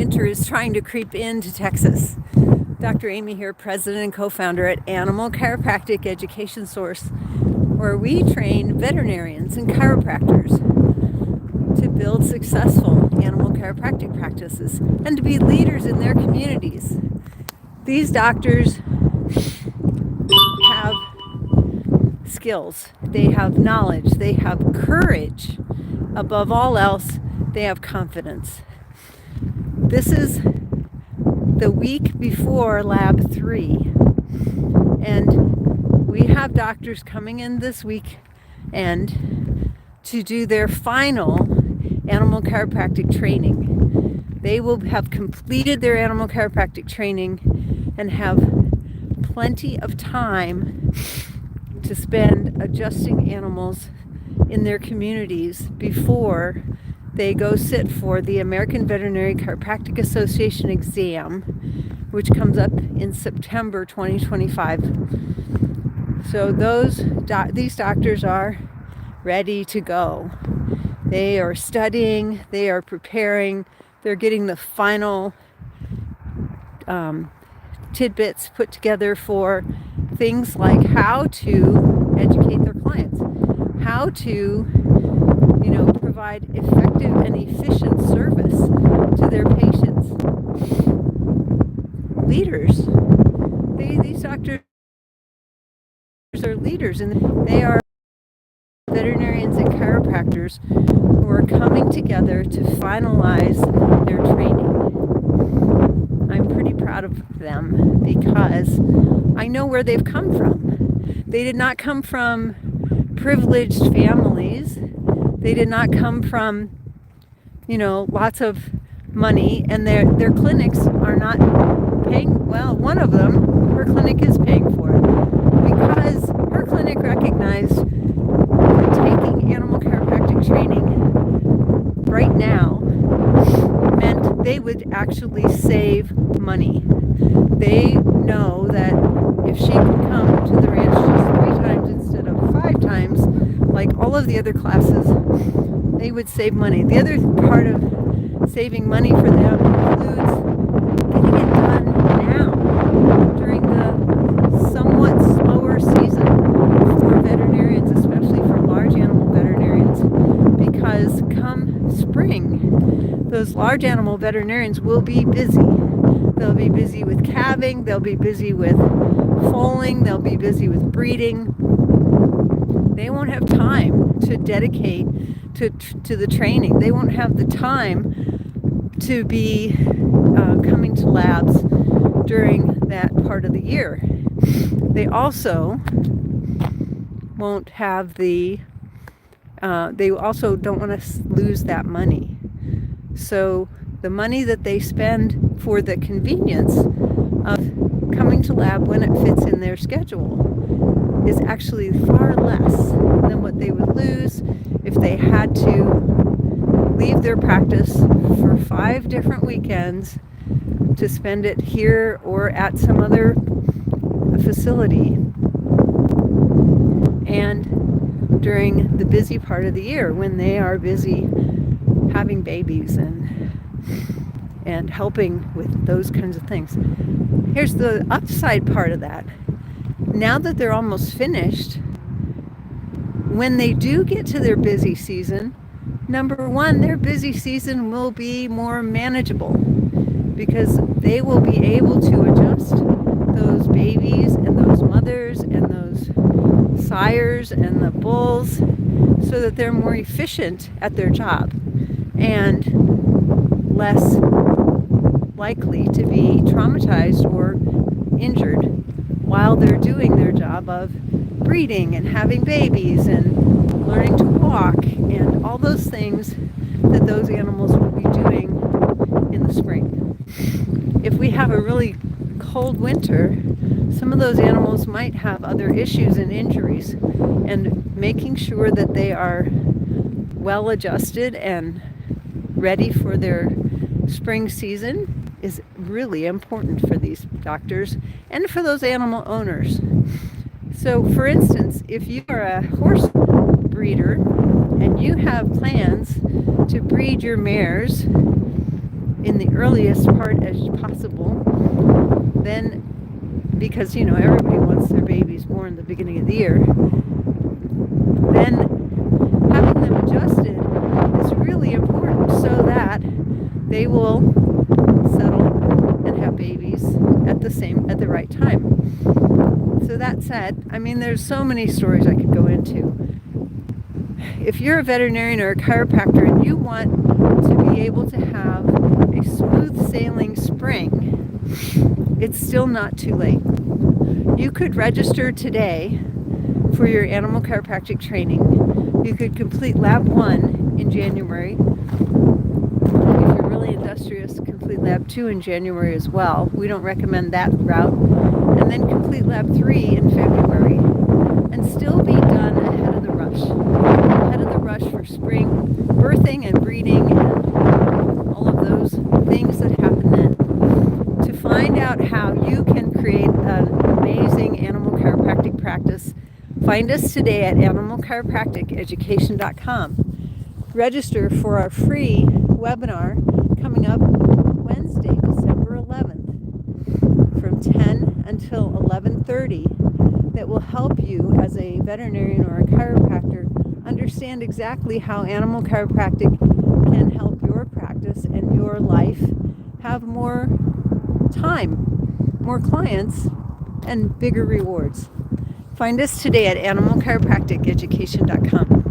winter is trying to creep into Texas. Dr. Amy here, president and co-founder at Animal Chiropractic Education Source, where we train veterinarians and chiropractors to build successful animal chiropractic practices and to be leaders in their communities. These doctors have skills, they have knowledge, they have courage. Above all else, they have confidence. This is the week before Lab 3, and we have doctors coming in this week and to do their final animal chiropractic training. They will have completed their animal chiropractic training and have plenty of time to spend adjusting animals in their communities before they go sit for the American Veterinary Chiropractic Association exam, which comes up in September 2025. So these doctors are ready to go. They are studying, they are preparing, they're getting the final tidbits put together for things like how to educate their clients, how to provide effective and efficient service to their patients. Leaders. These doctors are leaders, and they are veterinarians and chiropractors who are coming together to finalize their training. I'm pretty proud of them because I know where they've come from. They did not come from privileged families. They did not come from, lots of money, and their clinics are not paying. Well, one of them, her clinic is paying for it because her clinic recognized that taking animal chiropractic training right now meant they would actually save money. They know that if she could come to the ranch just 3 times instead of 5 times, like all of the other classes, they would save money. The other part of saving money for them includes getting it done now during the somewhat slower season for veterinarians, especially for large animal veterinarians, because come spring, those large animal veterinarians will be busy. They'll be busy with calving, they'll be busy with foaling, they'll be busy with breeding. They won't have time to dedicate to the training. They won't have the time to be coming to labs during that part of the year. They also won't have they also don't want to lose that money. So the money that they spend for the convenience of coming to lab when it fits in their schedule is actually far less than what they would lose if they had to leave their practice for 5 different weekends to spend it here or at some other facility, and during the busy part of the year when they are busy having babies and helping with those kinds of things. Here's the upside part of that. Now that they're almost finished, when they do get to their busy season, number one, their busy season will be more manageable because they will be able to adjust those babies and those mothers and those sires and the bulls so that they're more efficient at their job and less likely to be traumatized or injured while they're doing their job of breeding and having babies and learning to walk and all those things that those animals will be doing in the spring. If we have a really cold winter, some of those animals might have other issues and injuries, and making sure that they are well adjusted and ready for their spring season is really important for these doctors and for those animal owners. So for instance, if you are a horse breeder and you have plans to breed your mares in the earliest part as possible, then, because everybody wants their babies born the beginning of the year, then having them adjusted is really important so that they will settle and have babies at the right time. So that said, there's so many stories I could go into. If you're a veterinarian or a chiropractor and you want to be able to have a smooth sailing spring, it's still not too late. You could register today for your animal chiropractic training. You could complete Lab 1 in January. If you're really industrious, complete Lab 2 in January as well. We don't recommend that route. And then complete Lab 3 in February. And still be done ahead of the rush. Ahead of the rush for spring birthing and breeding and all of those things that happen then. To find out how you can create an amazing animal chiropractic practice, find us today at animalchiropracticeducation.com. Register for our free webinar coming up Wednesday, December 11th from 10 until 11:30 that will help you as a veterinarian or a chiropractor understand exactly how animal chiropractic can help your practice and your life have more time, more clients, and bigger rewards. Find us today at animalchiropracticeducation.com.